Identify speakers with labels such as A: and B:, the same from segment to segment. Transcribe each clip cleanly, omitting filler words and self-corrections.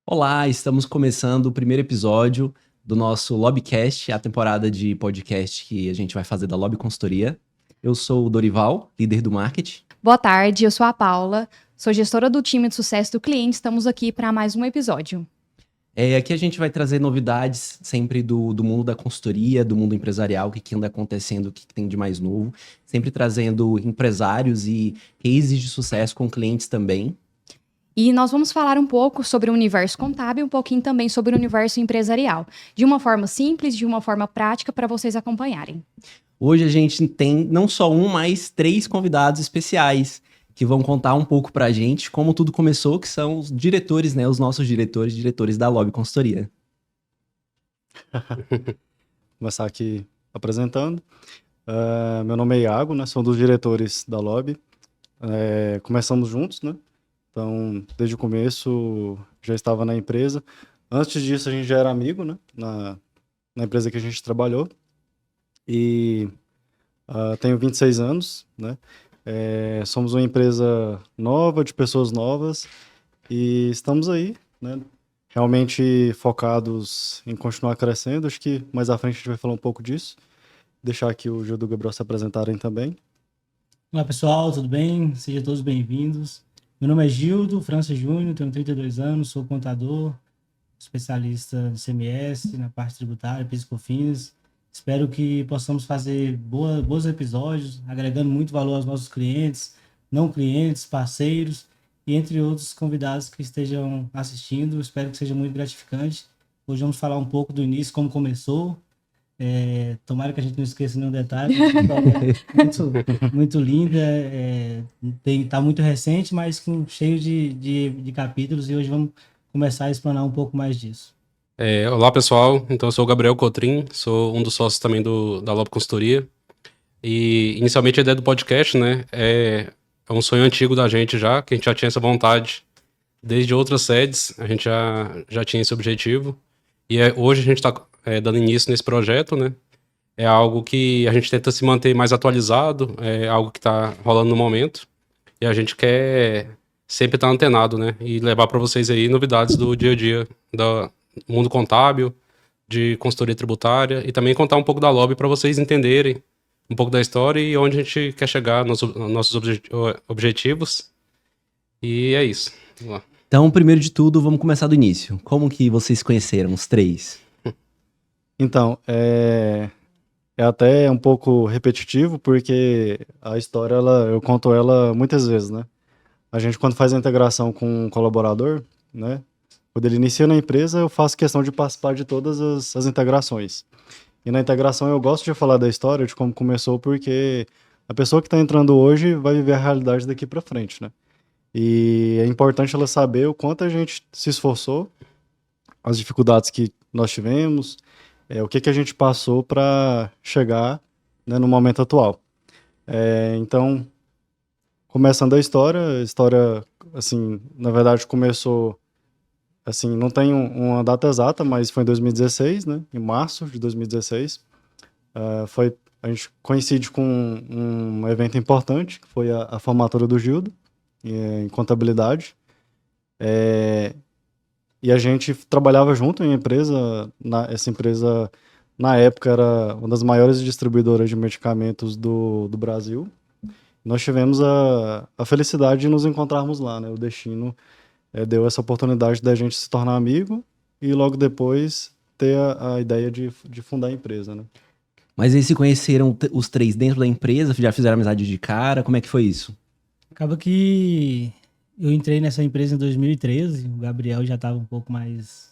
A: Olá, estamos começando o primeiro episódio do nosso Lobbycast, a temporada de podcast que a gente vai fazer da Lobby Consultoria. Eu sou o Dorival, líder do marketing.
B: Boa tarde, eu sou a Paula, sou gestora do time de sucesso do cliente. Estamos aqui para mais um episódio.
A: Aqui a gente vai trazer novidades sempre do mundo da consultoria, do mundo empresarial, o que anda acontecendo, o que tem de mais novo. Sempre trazendo empresários e cases de sucesso com clientes também.
B: E nós vamos falar um pouco sobre o universo contábil e um pouquinho também sobre o universo empresarial. De uma forma simples, de uma forma prática, para vocês acompanharem.
A: Hoje a gente tem não só um, mas 3 convidados especiais que vão contar um pouco pra gente como tudo começou, que são os diretores, né? Os nossos diretores da Lobby Consultoria.
C: Começar aqui apresentando. Meu nome é Iago, né? Sou um dos diretores da Lobby. Começamos juntos, né? Então, desde o começo, já estava na empresa. Antes disso, a gente já era amigo, né? Na empresa que a gente trabalhou. E tenho 26 anos, né? Somos uma empresa nova, de pessoas novas. E estamos aí, né? Realmente focados em continuar crescendo. Acho que mais à frente a gente vai falar um pouco disso. Deixar aqui o Gil do Gabriel se apresentarem também.
D: Olá pessoal, tudo bem? Sejam todos bem-vindos. Meu nome é Gildo França Júnior, tenho 32 anos, sou contador, especialista em CMS, na parte tributária, PIS e COFINS. Espero que possamos fazer bons episódios, agregando muito valor aos nossos clientes, não clientes, parceiros e entre outros convidados que estejam assistindo. Espero que seja muito gratificante. Hoje vamos falar um pouco do início, como começou. Tomara que a gente não esqueça nenhum detalhe. Muito linda, tá muito recente, mas cheio de capítulos, e hoje vamos começar a explanar um pouco mais disso.
E: Olá pessoal, então eu sou o Gabriel Cotrim, sou um dos sócios também da Lobby Consultoria. E inicialmente a ideia do podcast, né, é um sonho antigo da gente já, que a gente já tinha essa vontade desde outras sedes, a gente já tinha esse objetivo. E hoje a gente está dando início nesse projeto, né? É algo que a gente tenta se manter mais atualizado, é algo que está rolando no momento. E a gente quer sempre estar antenado, né? E levar para vocês aí novidades do dia a dia do mundo contábil, de consultoria tributária, e também contar um pouco da Lobby para vocês entenderem um pouco da história e onde a gente quer chegar, nossos objetivos. E é isso. Vamos lá.
A: Então, primeiro de tudo, vamos começar do início. Como que vocês conheceram os 3?
C: Então, é até um pouco repetitivo, porque a história, eu conto ela muitas vezes, né? A gente, quando faz a integração com um colaborador, né? Quando ele inicia na empresa, eu faço questão de participar de todas as integrações. E na integração eu gosto de falar da história, de como começou, porque a pessoa que está entrando hoje vai viver a realidade daqui para frente, né? E é importante ela saber o quanto a gente se esforçou, as dificuldades que nós tivemos, o que a gente passou para chegar, né, no momento atual. Então, começando a história, assim, na verdade começou, assim, não tem uma data exata, mas foi em 2016, né, em março de 2016. A gente coincide com um evento importante, que foi a formatura do Gildo, em contabilidade. E a gente trabalhava junto em empresa. Essa empresa, na época, era uma das maiores distribuidoras de medicamentos do Brasil. Nós tivemos a felicidade de nos encontrarmos lá, né? O destino deu essa oportunidade da gente se tornar amigo e logo depois ter a ideia de fundar a empresa, né?
A: Mas eles se conheceram os 3 dentro da empresa? Já fizeram amizade de cara? Como é que foi isso?
D: Acaba que eu entrei nessa empresa em 2013, o Gabriel já estava um pouco mais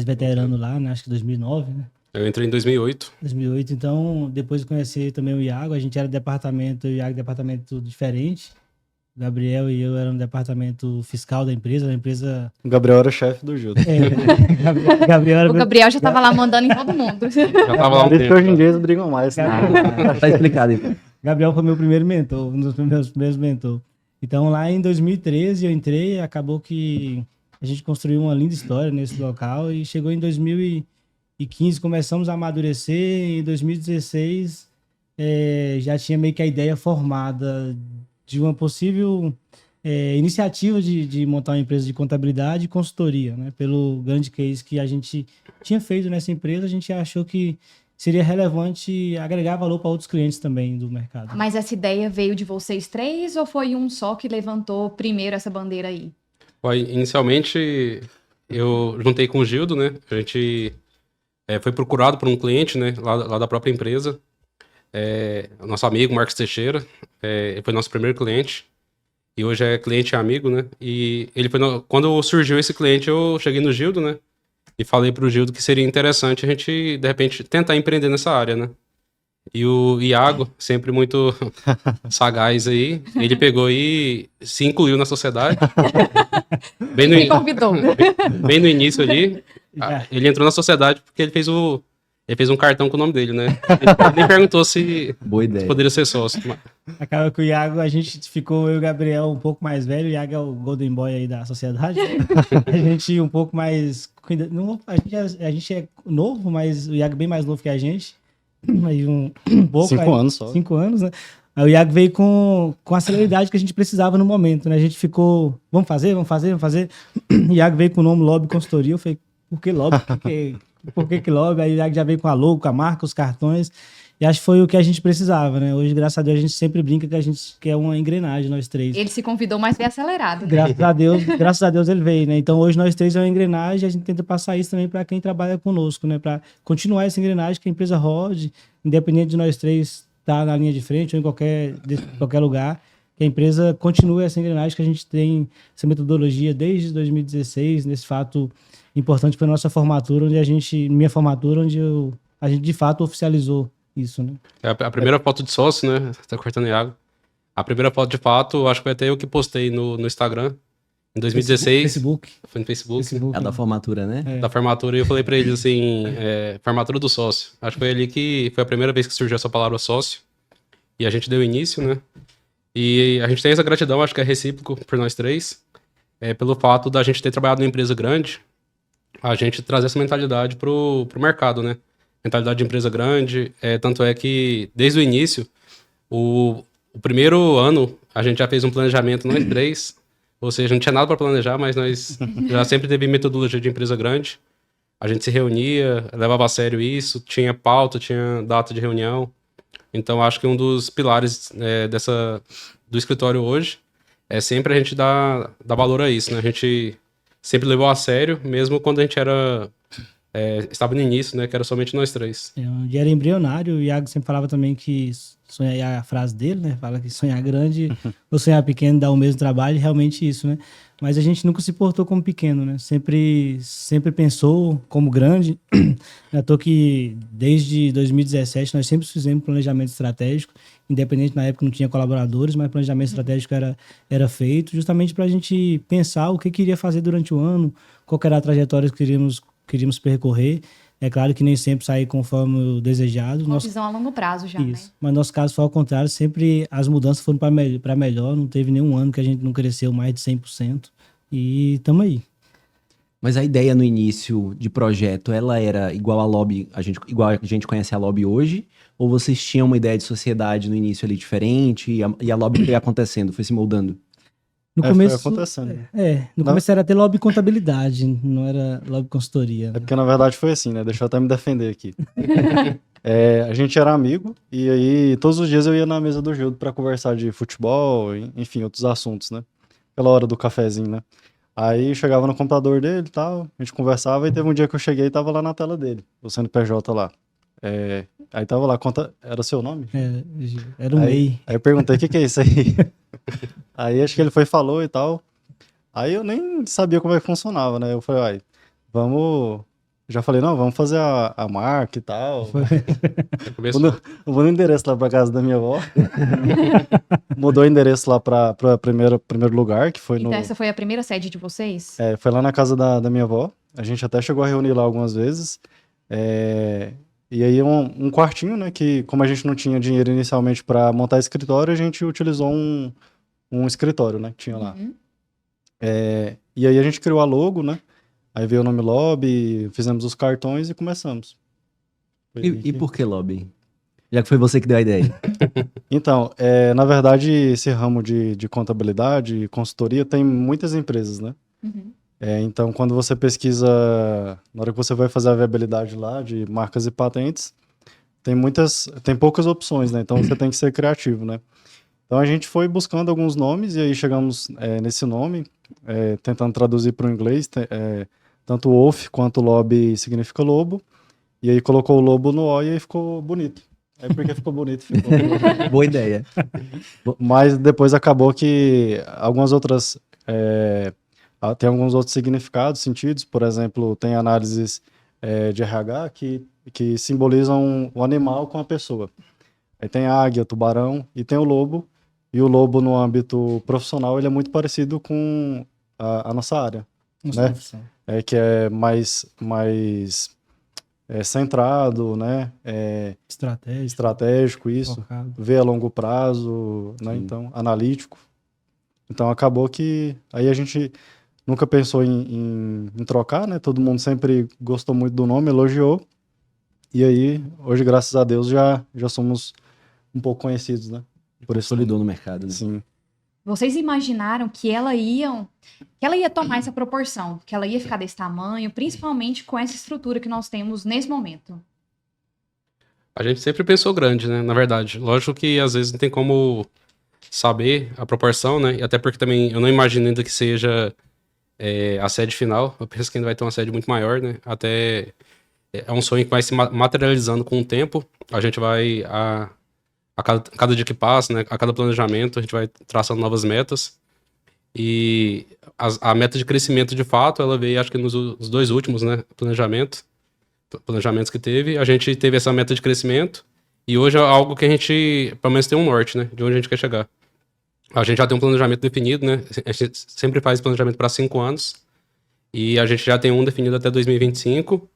D: veterano lá, né? Acho que 2009, né?
E: Eu entrei em 2008.
D: 2008, então depois de conhecer também o Iago, a gente era departamento, eu e o Iago departamento diferente. O Gabriel e eu éramos departamento fiscal da empresa...
C: O Gabriel era chefe do Gildo.
B: O Gabriel já estava lá mandando em todo mundo.
E: Já tava lá um
C: Por isso que
E: tempo.
C: hoje em dia eles brigam mais. Né?
A: Tá explicado então.
D: Gabriel foi meu primeiro mentor, um dos meus primeiros mentores. Então lá em 2013 eu entrei, acabou que a gente construiu uma linda história nesse local e chegou em 2015, começamos a amadurecer. Em 2016 já tinha meio que a ideia formada de uma possível iniciativa de montar uma empresa de contabilidade e consultoria, né? Pelo grande case que a gente tinha feito nessa empresa, a gente achou que seria relevante agregar valor para outros clientes também do mercado.
B: Mas essa ideia veio de vocês três ou foi um só que levantou primeiro essa bandeira aí?
E: Inicialmente, eu juntei com o Gildo, né? A gente foi procurado por um cliente, né? Lá da própria empresa. Nosso amigo, Marcos Teixeira, ele foi nosso primeiro cliente. E hoje é cliente e amigo, né? E ele quando surgiu esse cliente, eu cheguei no Gildo, né? E falei pro Gildo que seria interessante a gente, de repente, tentar empreender nessa área, né? E o Iago, sempre muito sagaz aí, ele pegou e se incluiu na sociedade.
B: Me convidou.
E: Bem no início ali, ele entrou na sociedade porque ele fez um cartão com o nome dele, né? Ele nem perguntou se
A: Boa ideia.
E: poderia ser sócio.
D: Acaba que o Iago, a gente ficou, eu e o Gabriel, um pouco mais velho. O Iago é o Golden Boy aí da sociedade. A gente um pouco mais... A gente é novo, mas o Iago é bem mais novo que a gente. Aí um pouco,
C: 5 anos só.
D: 5 anos, né? Aí o Iago veio com a celeridade que a gente precisava no momento, né? A gente ficou, vamos fazer. O Iago veio com o nome Lobby Consultoria. Eu falei, por que Lobby? Por que Lobby? Aí o Iago já veio com a logo, com a marca, os cartões. E acho que foi o que a gente precisava, né? Hoje, graças a Deus, a gente sempre brinca que a gente quer uma engrenagem, nós três.
B: Ele se convidou, mas veio acelerado.
D: Graças a Deus ele veio, né? Então hoje nós três é uma engrenagem e a gente tenta passar isso também para quem trabalha conosco, né? Para continuar essa engrenagem, que a empresa rode, independente de nós três estar na linha de frente ou em qualquer lugar, que a empresa continue essa engrenagem, que a gente tem essa metodologia desde 2016, nesse fato importante para nossa formatura, minha formatura, onde a gente de fato oficializou isso, né?
E: A primeira foto de sócio, né? Tá cortando Iago. A primeira foto, de fato, acho que foi até eu que postei no Instagram. Em 2016.
D: Facebook.
E: Foi no Facebook.
A: É a da formatura, né?
E: Da formatura. E eu falei pra eles assim, formatura do sócio. Acho que foi ali que foi a primeira vez que surgiu essa palavra sócio. E a gente deu início, né? E a gente tem essa gratidão, acho que é recíproco por nós três. Pelo fato da gente ter trabalhado numa empresa grande, a gente trazer essa mentalidade pro mercado, né? Mentalidade de empresa grande. Tanto é que, desde o início, o primeiro ano, a gente já fez um planejamento, nós três. Ou seja, não tinha nada para planejar, mas nós já sempre teve metodologia de empresa grande. A gente se reunia, levava a sério isso, tinha pauta, tinha data de reunião. Então, acho que um dos pilares do escritório hoje é sempre a gente dar valor a isso, né? A gente sempre levou a sério, mesmo quando a gente estava no início, né? Que era somente nós três.
D: Onde era embrionário, o Iago sempre falava também que sonhar, a frase dele, né? Fala que sonhar grande ou sonhar pequeno dá o mesmo trabalho, realmente isso, né? Mas a gente nunca se portou como pequeno, né? Sempre pensou como grande. Eu tô que desde 2017 nós sempre fizemos planejamento estratégico, independente, na época não tinha colaboradores, mas planejamento estratégico era feito justamente para a gente pensar o que queria fazer durante o ano, qual era a trajetória que queríamos percorrer. É claro que nem sempre sair conforme o desejado.
B: Uma visão a longo prazo já,
D: isso.
B: Né?
D: Mas no nosso caso foi ao contrário, sempre as mudanças foram para melhor, não teve nenhum ano que a gente não cresceu mais de 100%. E estamos aí.
A: Mas a ideia no início de projeto, ela era igual a Lobby, igual a gente conhece a Lobby hoje? Ou vocês tinham uma ideia de sociedade no início ali diferente e a Lobby foi acontecendo, foi se moldando?
D: No começo,
C: foi acontecendo.
D: No começo era até lobby contabilidade, não era lobby consultoria. Né?
C: Porque na verdade foi assim, né? Deixa eu até me defender aqui. A gente era amigo e aí todos os dias eu ia na mesa do Gildo pra conversar de futebol, enfim, outros assuntos, né? Pela hora do cafezinho, né? Aí eu chegava no computador dele e tal, a gente conversava e teve um dia que eu cheguei e tava lá na tela dele, o CNPJ lá. Aí tava lá, era seu nome?
D: Era um MEI.
C: Aí eu perguntei, o que é isso aí? Aí acho que ele foi e falou e tal. Aí eu nem sabia como é que funcionava, né? Eu falei, já falei, não, vamos fazer a marca e tal. Vou no endereço lá pra casa da minha avó. Mudou o endereço lá pra primeiro lugar, que foi
B: então essa foi a primeira sede de vocês?
C: Foi lá na casa da minha avó. A gente até chegou a reunir lá algumas vezes. E aí um quartinho, né, que como a gente não tinha dinheiro inicialmente para montar escritório, a gente utilizou um escritório, né, que tinha lá.
B: Uhum.
C: E aí a gente criou a logo, né, aí veio o nome Lobby, fizemos os cartões e começamos.
A: E por que Lobby? Já que foi você que deu a ideia.
C: Então, na verdade, esse ramo de contabilidade e consultoria tem muitas empresas, né? Então, quando você pesquisa, na hora que você vai fazer a viabilidade lá de marcas e patentes, tem poucas opções, né? Então, você tem que ser criativo, né? Então, a gente foi buscando alguns nomes e aí chegamos nesse nome, tentando traduzir para o inglês. Tanto Wolf quanto Lobby significa lobo. E aí colocou o lobo no O e aí ficou bonito. Aí porque ficou bonito, ficou.
A: Boa ideia.
C: Mas depois acabou que tem alguns outros significados, sentidos. Por exemplo, tem análises de RH que simbolizam o animal com a pessoa. Aí tem a águia, tubarão e tem o lobo. E o lobo no âmbito profissional ele é muito parecido com a nossa área,
D: Nossa
C: né?
D: profissão.
C: Que é mais centrado, né? Estratégico, isso.
D: Focado.
C: Ver a longo prazo, né? Então, analítico. Então, acabou que aí a gente nunca pensou em trocar, né? Todo mundo sempre gostou muito do nome, elogiou. E aí, hoje, graças a Deus, já somos um pouco conhecidos, né? Por isso,
A: Consolidou no mercado, né?
C: sim.
B: Vocês imaginaram que ela ia tomar essa proporção, que ela ia ficar desse tamanho, principalmente com essa estrutura que nós temos nesse momento?
E: A gente sempre pensou grande, né? Na verdade. Lógico que às vezes não tem como saber a proporção, né? E até porque também eu não imagino ainda que seja a sede final. Eu penso que ainda vai ter uma sede muito maior, né? Até é um sonho que vai se materializando com o tempo. A gente vai, a cada dia que passa, né? A cada planejamento, a gente vai traçando novas metas. E a meta de crescimento, de fato, ela veio, acho que nos dois últimos, né? Planejamentos que teve. A gente teve essa meta de crescimento. E hoje é algo que a gente, pelo menos, tem um norte, né? De onde a gente quer chegar. A gente já tem um planejamento definido, né? A gente sempre faz planejamento para 5 anos. E a gente já tem um definido até 2025,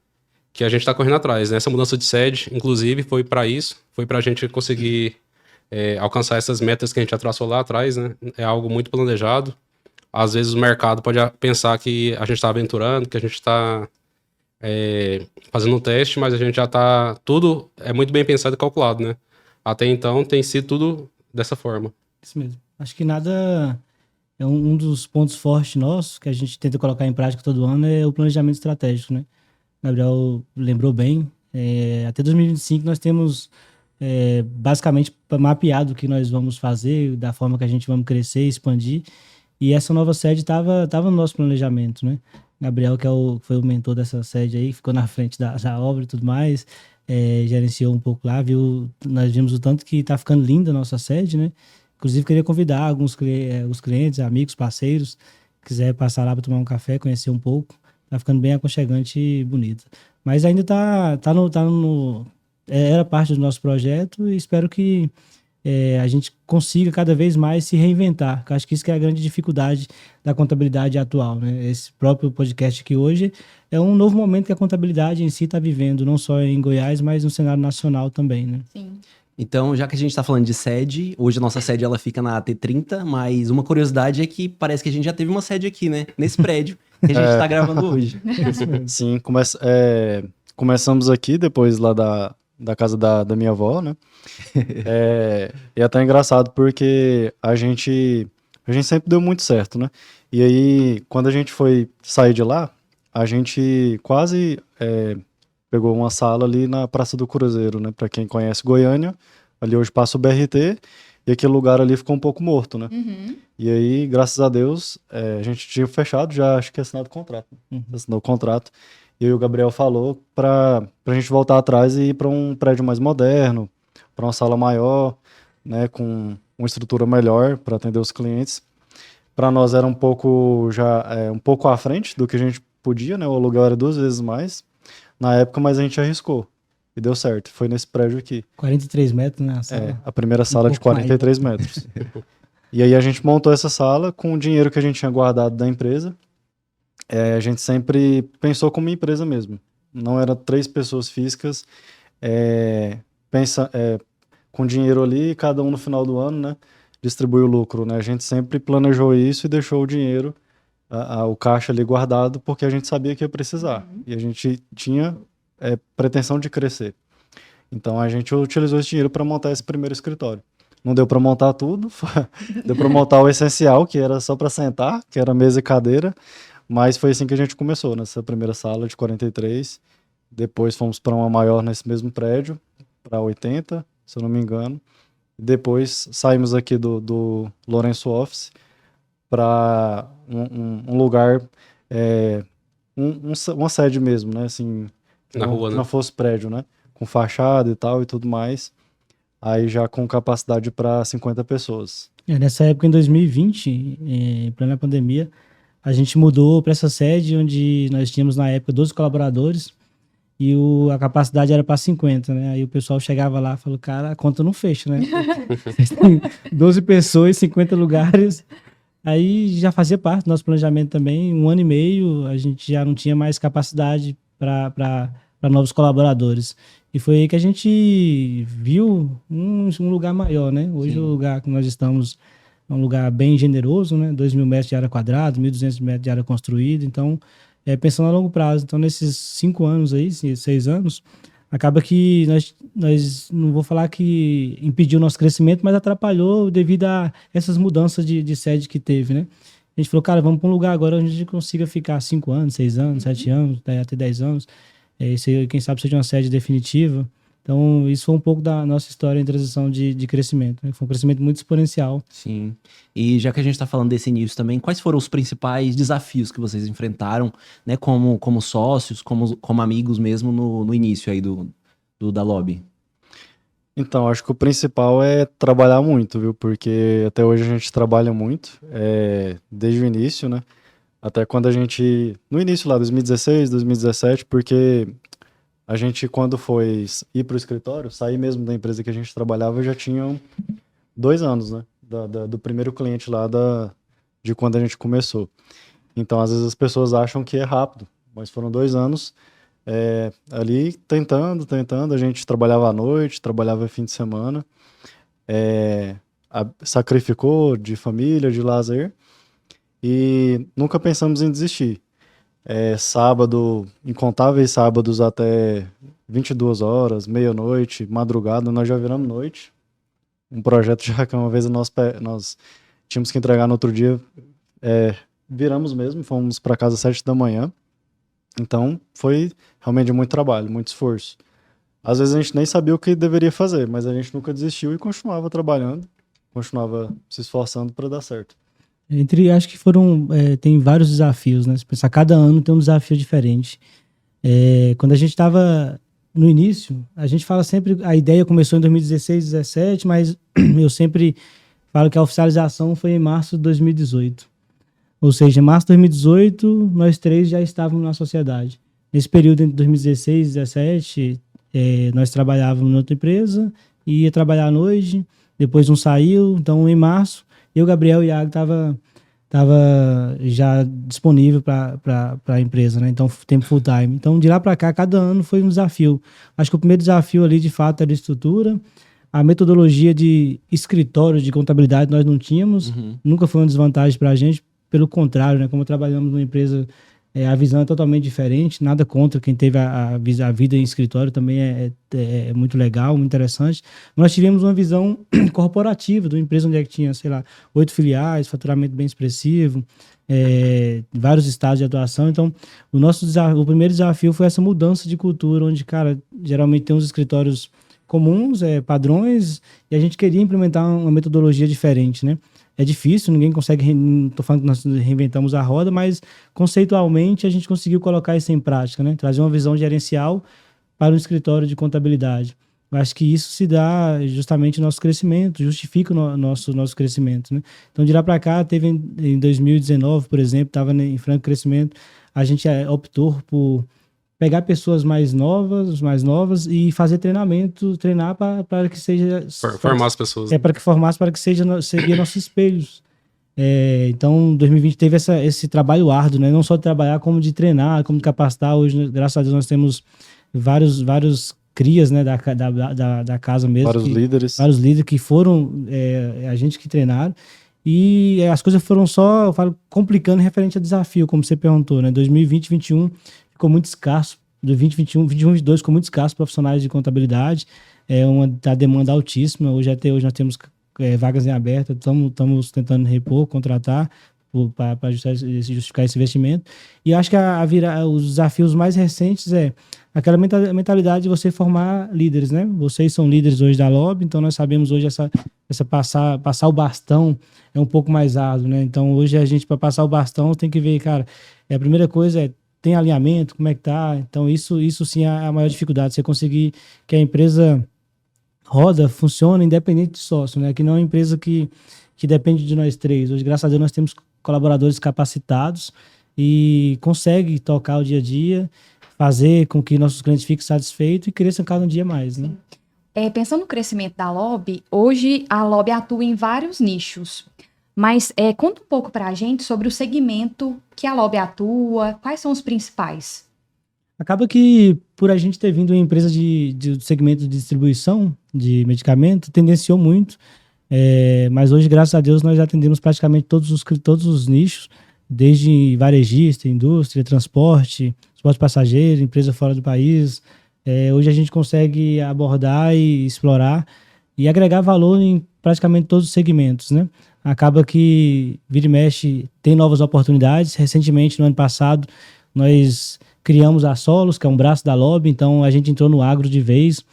E: que a gente está correndo atrás, né? Essa mudança de sede, inclusive, foi para isso. Foi para a gente conseguir alcançar essas metas que a gente já traçou lá atrás, né? É algo muito planejado. Às vezes o mercado pode pensar que a gente está aventurando, que a gente está fazendo um teste, mas a gente já está... Tudo é muito bem pensado e calculado, né? Até então tem sido tudo dessa forma.
D: Isso mesmo. Acho que nada... Um dos pontos fortes nossos, que a gente tenta colocar em prática todo ano, é o planejamento estratégico, né? Gabriel lembrou bem. Até 2025 nós temos basicamente mapeado o que nós vamos fazer, da forma que a gente vamos crescer, expandir. E essa nova sede estava no nosso planejamento, né? Gabriel, que foi o mentor dessa sede aí, ficou na frente da obra e tudo mais, gerenciou um pouco lá, nós vimos o tanto que está ficando linda a nossa sede, né? Inclusive, queria convidar os clientes, amigos, parceiros, quiser passar lá para tomar um café, conhecer um pouco. Tá ficando bem aconchegante e bonita. Mas ainda era parte do nosso projeto e espero que a gente consiga cada vez mais se reinventar. Eu acho que isso que é a grande dificuldade da contabilidade atual, né? Esse próprio podcast aqui hoje é um novo momento que a contabilidade em si está vivendo, não só em Goiás, mas no cenário nacional também, né?
B: Sim.
A: Então, já que a gente tá falando de sede, hoje a nossa sede ela fica na AT30, mas uma curiosidade é que parece que a gente já teve uma sede aqui, né? Nesse prédio que a gente tá gravando hoje.
C: Sim, começamos aqui, depois lá da casa da minha avó, né? E é até engraçado porque a gente sempre deu muito certo, né? E aí, quando a gente foi sair de lá, a gente quase pegou uma sala ali na Praça do Cruzeiro, né? Para quem conhece Goiânia, ali hoje passa o BRT, e aquele lugar ali ficou um pouco morto, né?
B: Uhum.
C: E aí, graças a Deus, a gente tinha fechado, já acho que assinado o contrato. Né? Assinou o contrato. E aí o Gabriel falou pra gente voltar atrás e ir para um prédio mais moderno, para uma sala maior, né? Com uma estrutura melhor para atender os clientes. Para nós era um pouco à frente do que a gente podia, né? O aluguel era 2 vezes mais na época, mas a gente arriscou. E deu certo. Foi nesse prédio aqui.
D: 43 metros, né? A sala.
C: A primeira sala de 43 metros. E aí a gente montou essa sala com o dinheiro que a gente tinha guardado da empresa. A gente sempre pensou como empresa mesmo. Não eram 3 pessoas físicas com dinheiro ali, cada um no final do ano, né? Distribui o lucro, né? A gente sempre planejou isso e deixou o dinheiro, o caixa ali guardado, porque a gente sabia que ia precisar. E a gente tinha pretensão de crescer. Então a gente utilizou esse dinheiro para montar esse primeiro escritório. Não deu para montar tudo, deu para montar o essencial, que era só para sentar, que era mesa e cadeira, mas foi assim que a gente começou, nessa primeira sala de 43. Depois fomos para uma maior nesse mesmo prédio, para 80, se eu não me engano. Depois saímos aqui do Lourenço Office para um lugar, uma sede mesmo, né? Assim,
E: Na rua,
C: que
E: né?
C: não fosse prédio, né? Com fachada e tal e tudo mais. Aí já com capacidade para 50 pessoas.
D: Nessa época, em 2020, em plena pandemia, a gente mudou para essa sede onde nós tínhamos na época 12 colaboradores e a capacidade era para 50, né? Aí o pessoal chegava lá e falou, cara, a conta não fecha, né? Vocês têm 12 pessoas, 50 lugares. Aí já fazia parte do nosso planejamento também. 1 ano e meio, a gente já não tinha mais capacidade para novos colaboradores. E foi aí que a gente viu um lugar maior, né? Hoje
A: Sim.
D: o lugar que nós estamos é um lugar bem generoso, né? 2.000 metros de área quadrada, 1.200 metros de área construída. Então, pensando a longo prazo. Então, nesses 5 anos aí, 6 anos, acaba que nós não vou falar que impediu o nosso crescimento, mas atrapalhou devido a essas mudanças de sede que teve, né? A gente falou, cara, vamos para um lugar agora onde a gente consiga ficar 5 anos, 6 anos, 7 anos, até 10 anos. Quem sabe seja uma sede definitiva. Então, isso foi um pouco da nossa história em transição de crescimento, né? Foi um crescimento muito exponencial.
A: Sim. E já que a gente está falando desse início também, quais foram os principais desafios que vocês enfrentaram, né, como sócios, como amigos mesmo no início aí da Lobby?
C: Então, acho que o principal é trabalhar muito, viu? Porque até hoje a gente trabalha muito, desde o início, né? Até quando no início lá, 2016, 2017, porque a gente, quando foi ir para o escritório, sair mesmo da empresa que a gente trabalhava, já tinham 2 anos, né? Do primeiro cliente lá, de quando a gente começou. Então, às vezes as pessoas acham que é rápido, mas foram 2 anos ali tentando. A gente trabalhava à noite, trabalhava fim de semana, sacrificou de família, de lazer, e nunca pensamos em desistir. Sábado, incontáveis sábados até 22 horas, meia-noite, madrugada, nós já viramos noite. Um projeto já que uma vez nós tínhamos que entregar no outro dia, viramos mesmo, fomos para casa às 7 da manhã. Então, foi realmente muito trabalho, muito esforço. Às vezes a gente nem sabia o que deveria fazer, mas a gente nunca desistiu e continuava trabalhando, continuava se esforçando para dar certo.
D: Acho que tem vários desafios, né? Se pensar, cada ano tem um desafio diferente. Quando a gente estava no início, a gente fala sempre, a ideia começou em 2016, 2017, mas eu sempre falo que a oficialização foi em março de 2018. Ou seja, em março de 2018, nós 3 já estávamos na sociedade. Nesse período entre 2016 e 2017, nós trabalhávamos em outra empresa, ia trabalhar à noite, depois um saiu, então em março, eu, Gabriel e Iago tava já disponível para a empresa, né? Então, tempo full time. Então, de lá para cá, cada ano foi um desafio. Acho que o primeiro desafio ali, de fato, era a estrutura. A metodologia de escritório de contabilidade nós não tínhamos. Nunca foi uma desvantagem para a gente. Pelo contrário, né? Como trabalhamos numa empresa, a visão é totalmente diferente. Nada contra quem teve a vida em escritório, também é muito legal, muito interessante. Nós tivemos uma visão corporativa de uma empresa onde tinha, sei lá, 8 filiais, faturamento bem expressivo, vários estágios de atuação. Então, o primeiro desafio foi essa mudança de cultura, onde, cara, geralmente tem uns escritórios comuns, padrões, e a gente queria implementar uma metodologia diferente, né? É difícil, ninguém consegue, não estou falando que nós reinventamos a roda, mas conceitualmente a gente conseguiu colocar isso em prática, né? Trazer uma visão gerencial para o escritório de contabilidade. Eu acho que isso se dá justamente no nosso crescimento, justifica o nosso crescimento, né? Então, de lá para cá, teve em 2019, por exemplo, estava em franco crescimento, a gente optou por pegar pessoas mais novas e fazer treinar para que seja...
E: Formar as pessoas.
D: Para que formasse, para que seria nossos espelhos. Então, 2020 teve esse trabalho árduo, né? Não só de trabalhar, como de treinar, como de capacitar. Hoje, graças a Deus, nós temos vários crias, né, da casa mesmo.
C: Vários líderes
D: que foram a gente que treinaram. E as coisas foram só, complicando referente a desafio, como você perguntou, né? 2020, 2021 ficou muito escasso do 2021, 21, 22 com muito escasso profissionais de contabilidade, a demanda altíssima. Até hoje nós temos vagas em aberto, estamos tentando repor, contratar para justificar esse investimento. E acho que os desafios mais recentes aquela mentalidade de você formar líderes, né? Vocês são líderes hoje da Lobby, então nós sabemos hoje essa passar o bastão é um pouco mais árduo, né? Então hoje a gente, para passar o bastão, tem que ver, cara, a primeira coisa tem alinhamento, como é que tá? Então isso sim é a maior dificuldade, você conseguir que a empresa funciona independente de sócio, né? Que não é uma empresa que depende de nós três. Hoje, graças a Deus, nós temos colaboradores capacitados e consegue tocar o dia a dia, fazer com que nossos clientes fiquem satisfeitos e cresçam cada dia mais, né?
B: Pensando no crescimento da Lobby, hoje a Lobby atua em vários nichos, mas conta um pouco para a gente sobre o segmento que a Lobby atua, quais são os principais?
D: Acaba que, por a gente ter vindo uma empresa de segmento de distribuição de medicamento, tendenciou muito, mas hoje, graças a Deus, nós atendemos praticamente todos os nichos, desde varejista, indústria, transporte passageiro, empresa fora do país. Hoje a gente consegue abordar e explorar e agregar valor em praticamente todos os segmentos, né? Acaba que vira e mexe, tem novas oportunidades. Recentemente, no ano passado, nós criamos a Solos, que é um braço da Lobby, então a gente entrou no agro de vez.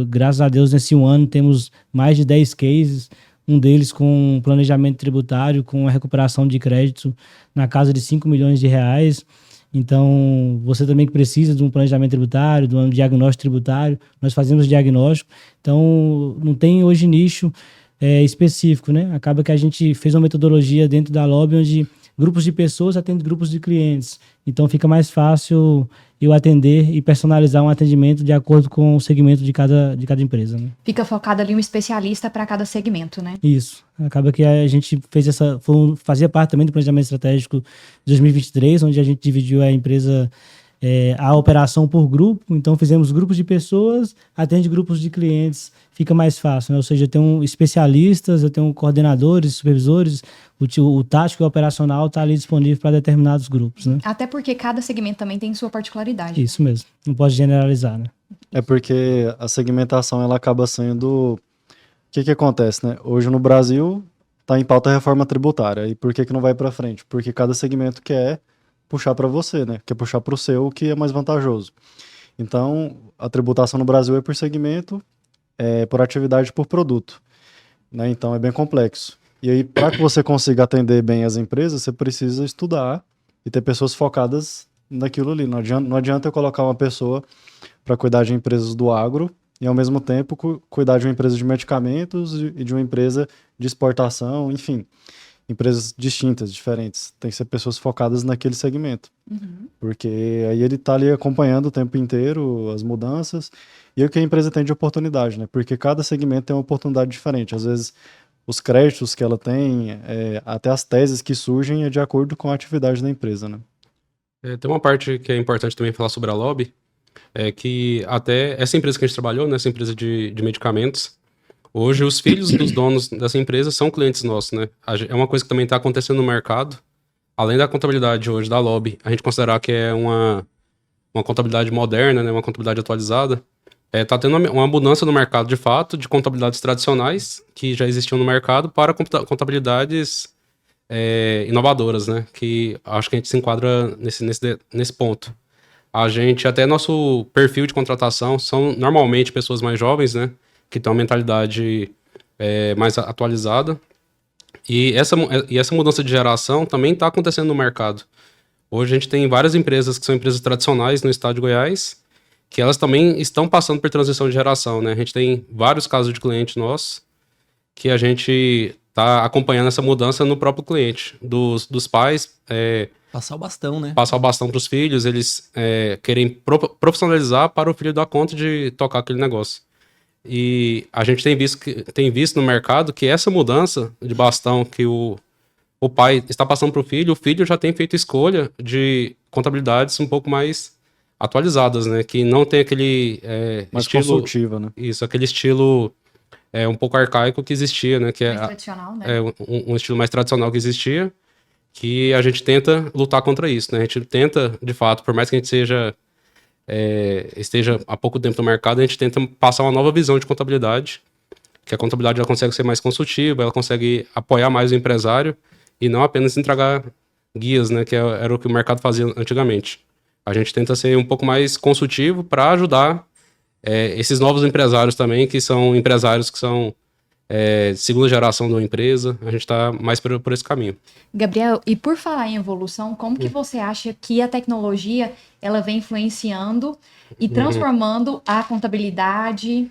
D: Graças a Deus, nesse ano, temos mais de 10 cases, um deles com planejamento tributário, com a recuperação de crédito na casa de 5 milhões de reais. Então, você também que precisa de um planejamento tributário, de um diagnóstico tributário, nós fazemos diagnóstico. Então, não tem hoje nicho específico, né? Acaba que a gente fez uma metodologia dentro da Lobby onde grupos de pessoas atendem grupos de clientes. Então, fica mais fácil eu atender e personalizar um atendimento de acordo com o segmento de cada empresa, né?
B: Fica focado ali um especialista para cada segmento, né?
D: Isso. Acaba que a gente fez fazia parte também do planejamento estratégico de 2023, onde a gente dividiu a empresa, a operação por grupo. Então, fizemos grupos de pessoas, atende grupos de clientes, fica mais fácil, né? Ou seja, eu tenho especialistas, eu tenho coordenadores, supervisores, o tático e o operacional está ali disponível para determinados grupos, né?
B: Até porque cada segmento também tem sua particularidade.
D: Isso mesmo, não pode generalizar, né?
C: É porque a segmentação ela acaba sendo... O que acontece, né? Hoje no Brasil está em pauta a reforma tributária. E por que não vai para frente? Porque cada segmento quer puxar para você, né? Quer puxar para o seu, que é mais vantajoso. Então, a tributação no Brasil é por segmento, por atividade, por produto, né? Então, é bem complexo. E aí, para que você consiga atender bem as empresas, você precisa estudar e ter pessoas focadas naquilo ali. Não adianta eu colocar uma pessoa para cuidar de empresas do agro e, ao mesmo tempo, cuidar de uma empresa de medicamentos e de uma empresa de exportação, enfim, empresas distintas, diferentes. Tem que ser pessoas focadas naquele segmento.
B: Uhum.
C: Porque aí ele está ali acompanhando o tempo inteiro as mudanças e o que a empresa tem de oportunidade, né? Porque cada segmento tem uma oportunidade diferente. Às vezes, os créditos que ela tem, até as teses que surgem é de acordo com a atividade da empresa, né?
E: Tem uma parte que é importante também falar sobre a Lobby, que até essa empresa que a gente trabalhou, né, essa empresa de medicamentos, hoje os filhos dos donos dessa empresa são clientes nossos, né? É uma coisa que também está acontecendo no mercado. Além da contabilidade hoje da Lobby, a gente considerar que é uma contabilidade moderna, né, uma contabilidade atualizada, está tendo uma mudança no mercado, de fato, de contabilidades tradicionais que já existiam no mercado para contabilidades inovadoras, né? Que acho que a gente se enquadra nesse ponto. A gente, até nosso perfil de contratação são normalmente pessoas mais jovens, né? Que têm uma mentalidade mais atualizada. E essa mudança de geração também está acontecendo no mercado. Hoje a gente tem várias empresas que são empresas tradicionais no estado de Goiás, que elas também estão passando por transição de geração, né? A gente tem vários casos de clientes nossos que a gente está acompanhando essa mudança no próprio cliente, dos pais.
A: Passar o bastão, né?
E: Passar o bastão para os filhos, eles querem profissionalizar para o filho dar conta de tocar aquele negócio. E a gente tem visto no mercado que essa mudança de bastão que o pai está passando para o filho já tem feito escolha de contabilidades um pouco mais atualizadas, né? Que não tem aquele
C: mais
E: estilo
C: consultiva, né?
E: Isso, aquele estilo um pouco arcaico que existia, né? Que
B: mais tradicional, né?
E: Um estilo mais tradicional que existia, que a gente tenta lutar contra isso, né? A gente tenta, de fato, por mais que a gente seja esteja há pouco tempo no mercado, a gente tenta passar uma nova visão de contabilidade, que a contabilidade ela consegue ser mais consultiva, ela consegue apoiar mais o empresário e não apenas entregar guias, né, que era o que o mercado fazia antigamente. A gente tenta ser um pouco mais consultivo para ajudar esses novos empresários também, que são empresários que são segunda geração de uma empresa. A gente está mais por esse caminho.
B: Gabriel, e por falar em evolução, como que você acha que a tecnologia ela vem influenciando e transformando a contabilidade?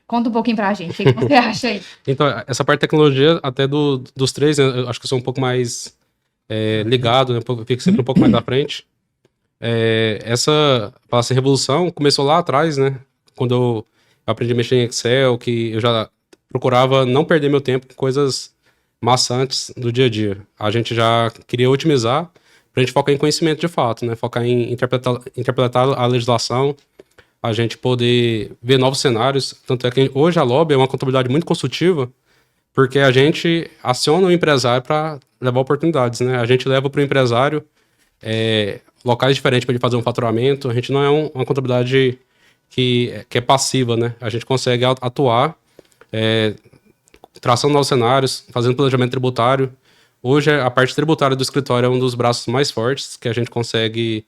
B: Conta um pouquinho pra gente, o que você acha aí?
E: Então, essa parte de tecnologia, até dos três, né, eu acho que eu sou um pouco mais ligado, né, fico sempre um pouco mais à frente. Essa revolução começou lá atrás, né, quando eu aprendi a mexer em Excel, que eu já procurava não perder meu tempo com coisas maçantes do dia a dia. A gente já queria otimizar para a gente focar em conhecimento de fato, né, focar em interpretar a legislação, a gente poder ver novos cenários. Tanto é que hoje a Lobby é uma contabilidade muito consultiva, porque a gente aciona o empresário para levar oportunidades, né? A gente leva para o empresário locais diferentes para ele fazer um faturamento. A gente não é uma contabilidade que é passiva, né? A gente consegue atuar, traçando novos cenários, fazendo planejamento tributário. Hoje a parte tributária do escritório é um dos braços mais fortes, que a gente consegue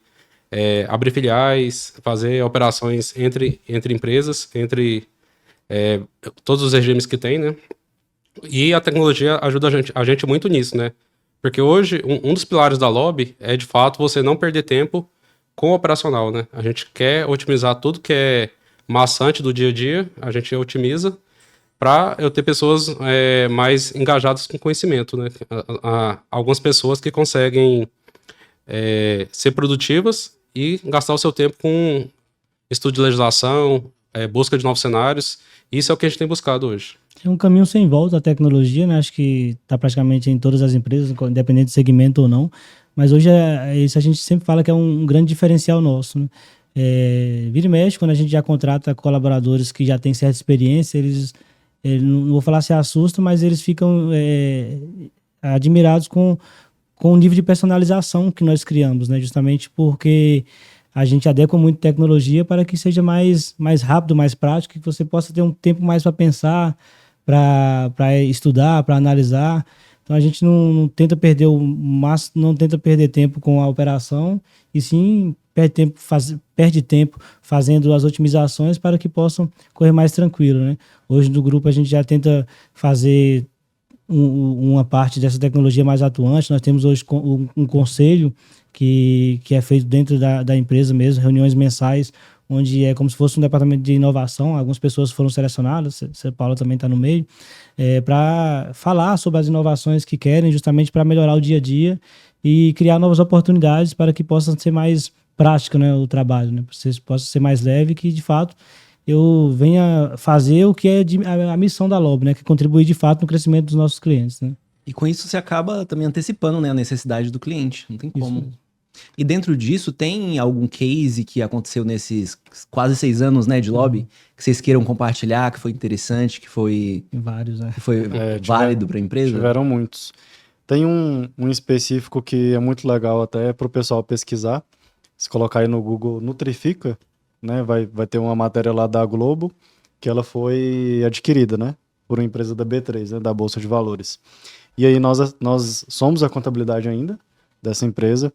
E: abrir filiais, fazer operações entre empresas, entre todos os regimes que tem, né? E a tecnologia ajuda a gente muito nisso, né? Porque hoje, um dos pilares da Lobby é, de fato, você não perder tempo com o operacional, né? A gente quer otimizar tudo que é maçante do dia a dia, a gente otimiza para eu ter pessoas mais engajadas com conhecimento, né? Algumas pessoas que conseguem ser produtivas e gastar o seu tempo com estudo de legislação, busca de novos cenários. Isso é o que a gente tem buscado hoje.
D: É um caminho sem volta a tecnologia, né? Acho que está praticamente em todas as empresas, independente de segmento ou não. Mas hoje isso a gente sempre fala que é um grande diferencial nosso, né? Vira e mexe, quando a gente já contrata colaboradores que já têm certa experiência, eles não vou falar se assustam, mas eles ficam admirados com o nível de personalização que nós criamos, né? Justamente porque a gente adequa muito tecnologia para que seja mais rápido, mais prático, que você possa ter um tempo mais para pensar, para estudar, para analisar. Então a gente não tenta perder não tenta perder tempo com a operação, e sim perde tempo fazendo as otimizações para que possam correr mais tranquilo, né? Hoje no grupo a gente já tenta fazer uma parte dessa tecnologia mais atuante. Nós temos hoje um conselho que é feito dentro da empresa mesmo, reuniões mensais, onde é como se fosse um departamento de inovação. Algumas pessoas foram selecionadas, a Paula também está no meio, para falar sobre as inovações que querem, justamente para melhorar o dia a dia e criar novas oportunidades para que possa ser mais prático, né, o trabalho, né, possa ser mais leve, que de fato eu venha fazer o que é a missão da Lobby, né, que é contribuir de fato no crescimento dos nossos clientes, né.
A: E com isso você acaba também antecipando, né, a necessidade do cliente. Não tem como.
D: Isso.
A: E dentro disso, tem algum case que aconteceu nesses quase 6 anos, né, de Lobby, que vocês queiram compartilhar, que foi interessante, que foi
D: Tem vários, né.
A: válido para a empresa?
C: Tiveram muitos. Tem um específico que é muito legal até para o pessoal pesquisar. Se colocar aí no Google Nutrifica, né, vai ter uma matéria lá da Globo, que ela foi adquirida, né, por uma empresa da B3, né, da Bolsa de Valores. E aí nós somos a contabilidade ainda dessa empresa.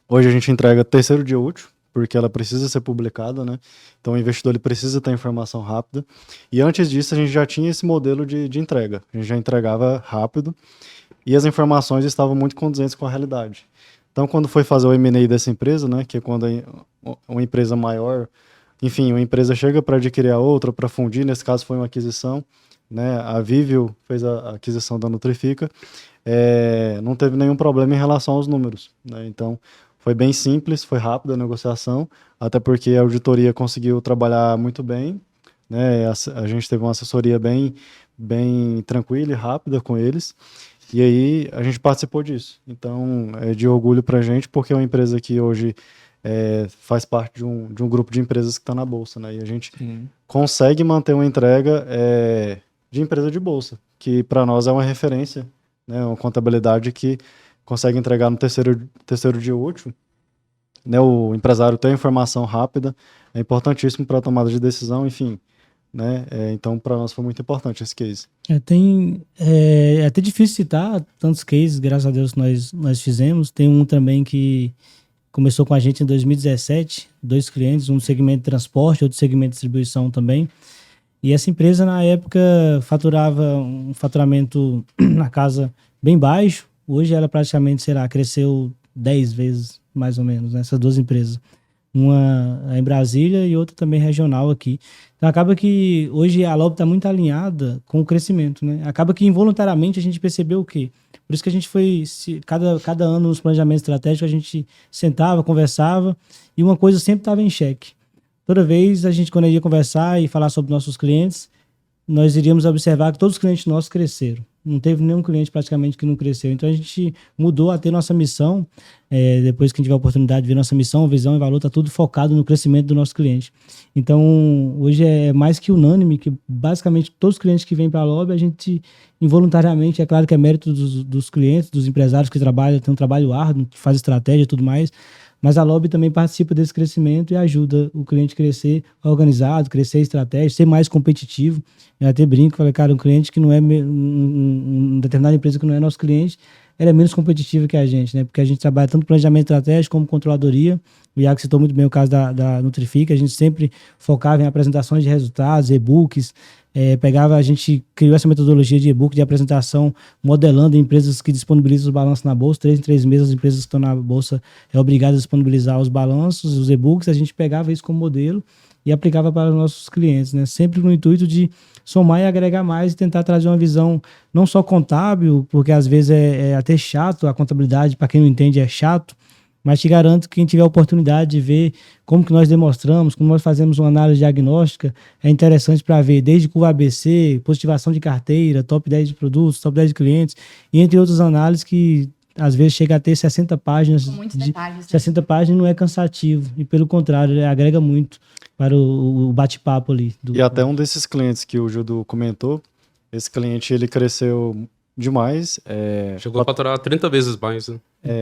C: Hoje a gente entrega terceiro dia útil, porque ela precisa ser publicada, né? Então o investidor ele precisa ter informação rápida. E antes disso a gente já tinha esse modelo de entrega. A gente já entregava rápido e as informações estavam muito condizentes com a realidade. Então quando foi fazer o M&A dessa empresa, né, que é quando uma empresa maior, enfim, uma empresa chega para adquirir a outra, para fundir, nesse caso foi uma aquisição, né? A Vivio fez a aquisição da Nutrifica, não teve nenhum problema em relação aos números, né? Então foi bem simples, foi rápida a negociação, até porque a auditoria conseguiu trabalhar muito bem, né? A gente teve uma assessoria bem tranquila e rápida com eles, e aí a gente participou disso. Então é de orgulho para a gente, porque é uma empresa que hoje faz parte de um grupo de empresas que está na Bolsa, né? E a gente consegue manter uma entrega de empresa de Bolsa, que para nós é uma referência, né? Uma contabilidade que consegue entregar no terceiro dia útil né, o empresário ter informação rápida é importantíssimo para a tomada de decisão, enfim, né? Então, para nós foi muito importante esse case.
D: É até difícil citar tantos cases, graças a Deus, que nós fizemos. Tem um também que começou com a gente em 2017, 2 clientes, um segmento de transporte, outro segmento de distribuição também. E essa empresa, na época, faturava um faturamento na casa bem baixo. Hoje ela praticamente, cresceu 10 vezes, mais ou menos, né? Essas 2 empresas. Uma em Brasília e outra também regional aqui. Então acaba que hoje a LOB está muito alinhada com o crescimento, né? Acaba que involuntariamente a gente percebeu o quê? Por isso que a gente foi, cada ano nos planejamentos estratégicos, a gente sentava, conversava e uma coisa sempre estava em xeque. Toda vez a gente, quando ia conversar e falar sobre nossos clientes, nós iríamos observar que todos os clientes nossos cresceram. Não teve nenhum cliente praticamente que não cresceu. Então a gente mudou a ter nossa missão, depois que a gente tiver a oportunidade de ver nossa missão, visão e valor, está tudo focado no crescimento do nosso cliente. Então hoje é mais que unânime que basicamente todos os clientes que vêm para a LOB, a gente involuntariamente, é claro que é mérito dos clientes, dos empresários que trabalham, tem um trabalho árduo, que faz estratégia e tudo mais, mas a LOB também participa desse crescimento e ajuda o cliente a crescer organizado, crescer estratégico, ser mais competitivo. Eu até brinco, falei, cara, um cliente que não é uma determinada empresa que não é nosso cliente, ela é menos competitiva que a gente, né? Porque a gente trabalha tanto planejamento estratégico como controladoria. O Iago citou muito bem o caso da Nutrifica, a gente sempre focava em apresentações de resultados, e-books, a gente criou essa metodologia de e-book de apresentação, modelando empresas que disponibilizam os balanços na bolsa. 3 em 3 meses, as empresas que estão na bolsa é obrigada a disponibilizar os balanços, os e-books. A gente pegava isso como modelo e aplicava para os nossos clientes, né? Sempre no intuito de somar e agregar mais e tentar trazer uma visão não só contábil, porque às vezes é até chato, a contabilidade, para quem não entende, é chato, mas te garanto que quem tiver a oportunidade de ver como que nós demonstramos, como nós fazemos uma análise diagnóstica, é interessante para ver desde curva ABC, positivação de carteira, top 10 de produtos, top 10 de clientes, e entre outras análises que às vezes chega a ter 60 páginas.
B: Com muitos detalhes. Né?
D: 60 páginas não é cansativo, e pelo contrário, ele agrega muito para o bate-papo ali.
C: E até um desses clientes que o Gildo comentou, esse cliente ele cresceu demais.
E: Chegou a faturar 30 vezes mais, né?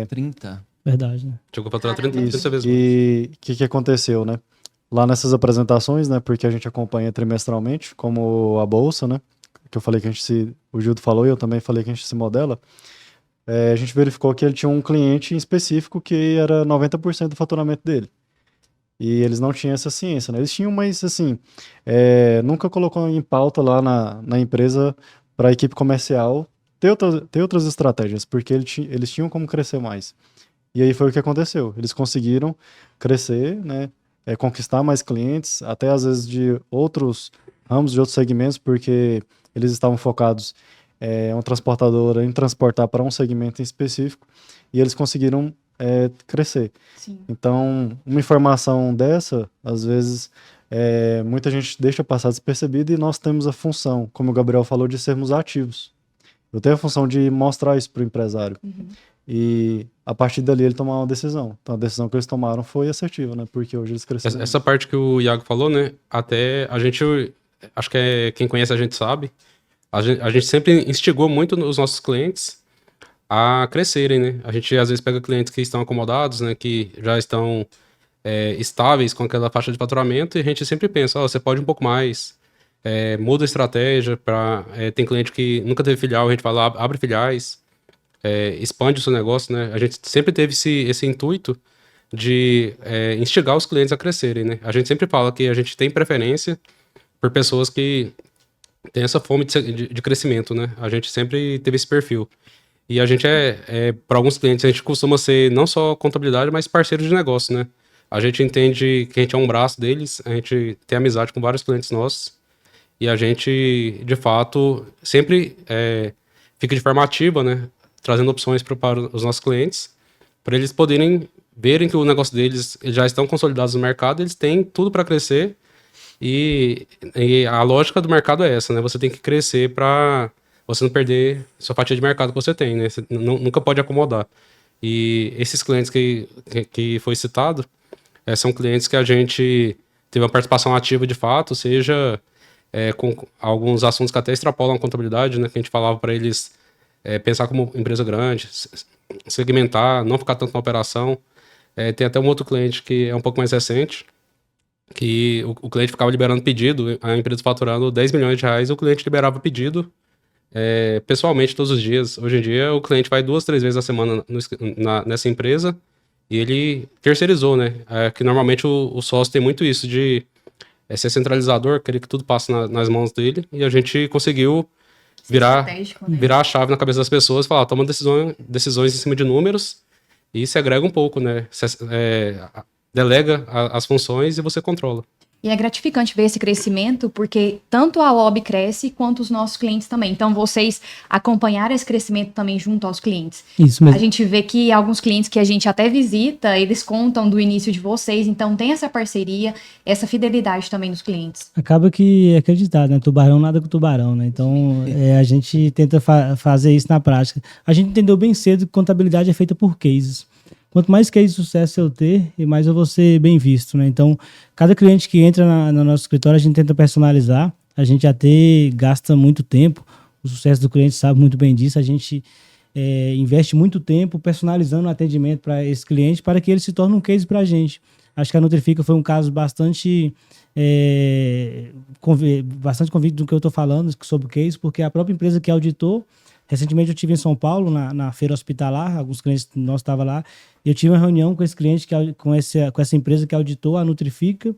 A: 30?
D: Verdade, né?
E: Chegou a faturar 30
C: Isso.
E: vezes mais.
C: E o que aconteceu, né? Lá nessas apresentações, né? Porque a gente acompanha trimestralmente, como a bolsa, né? Que eu falei que o Gildo falou e eu também falei que a gente se modela. A gente verificou que ele tinha um cliente em específico que era 90% do faturamento dele. E eles não tinham essa ciência, né? Eles tinham, mas assim, nunca colocou em pauta lá na empresa para a equipe comercial ter outras estratégias, porque eles tinham como crescer mais. E aí foi o que aconteceu. Eles conseguiram crescer, né? Conquistar mais clientes, até às vezes de outros ramos, de outros segmentos, porque eles estavam focados uma transportadora em transportar para um segmento em específico, e eles conseguiram crescer.
B: Sim.
C: Então, uma informação dessa, às vezes, muita gente deixa passar despercebida e nós temos a função, como o Gabriel falou, de sermos ativos. Eu tenho a função de mostrar isso para o empresário.
B: Uhum.
C: E a partir dali ele tomar uma decisão. Então a decisão que eles tomaram foi assertiva, né? Porque hoje eles cresceram.
E: Essa parte que o Iago falou, né? Até a gente, acho que quem conhece a gente sabe, a gente sempre instigou muito os nossos clientes a crescerem, né? A gente às vezes pega clientes que estão acomodados, né? Que já estão estáveis com aquela faixa de faturamento, e a gente sempre pensa, você pode um pouco mais, muda a estratégia. Tem cliente que nunca teve filial, a gente fala, abre filiais, expande o seu negócio, né? A gente sempre teve esse intuito de instigar os clientes a crescerem, né? A gente sempre fala que a gente tem preferência por pessoas que têm essa fome de crescimento, né? A gente sempre teve esse perfil. E a gente para alguns clientes, a gente costuma ser não só contabilidade, mas parceiro de negócio, né? A gente entende que a gente é um braço deles, a gente tem amizade com vários clientes nossos, e a gente, de fato, sempre fica de forma ativa, né? Trazendo opções para os nossos clientes, para eles poderem verem que o negócio deles, eles já estão consolidados no mercado, eles têm tudo para crescer, e a lógica do mercado é essa, né? Você tem que crescer para você não perder sua fatia de mercado que você tem, né? Você nunca pode acomodar. E esses clientes que foi citado, são clientes que a gente teve uma participação ativa de fato, seja com alguns assuntos que até extrapolam a contabilidade, né? Que a gente falava para eles pensar como empresa grande, segmentar, não ficar tanto na operação. Tem até um outro cliente que é um pouco mais recente, que o cliente ficava liberando pedido, a empresa faturando 10 milhões de reais, o cliente liberava pedido pessoalmente todos os dias. Hoje em dia, o cliente vai 2, 3 vezes a semana nessa empresa e ele terceirizou, né? Que normalmente o sócio tem muito isso de ser centralizador, querer que tudo passe nas mãos dele, e a gente conseguiu
B: Estratégico, né?
E: virar a chave na cabeça das pessoas, falar, toma decisões em cima de números e segrega um pouco, né? Delega as funções e você controla.
B: E é gratificante ver esse crescimento, porque tanto a Lobby cresce, quanto os nossos clientes também. Então, vocês acompanharam esse crescimento também junto aos clientes.
D: Isso mesmo.
B: A gente vê que alguns clientes que a gente até visita, eles contam do início de vocês. Então, tem essa parceria, essa fidelidade também dos clientes.
D: Acaba que é acreditado, né? Tubarão nada com tubarão, né? Então, a gente tenta fazer isso na prática. A gente entendeu bem cedo que contabilidade é feita por cases. Quanto mais case de sucesso eu ter, e mais eu vou ser bem visto, né? Então, cada cliente que entra no nosso escritório, a gente tenta personalizar. A gente até gasta muito tempo. O sucesso do cliente sabe muito bem disso. A gente investe muito tempo personalizando o atendimento para esse cliente para que ele se torne um case para a gente. Acho que a Nutrifica foi um caso bastante convicto do que eu estou falando sobre o case, porque a própria empresa que auditou. Recentemente eu estive em São Paulo, na feira hospitalar, alguns clientes nossos estavam lá, e eu tive uma reunião com esse cliente, com essa empresa que auditou, a Nutrifica,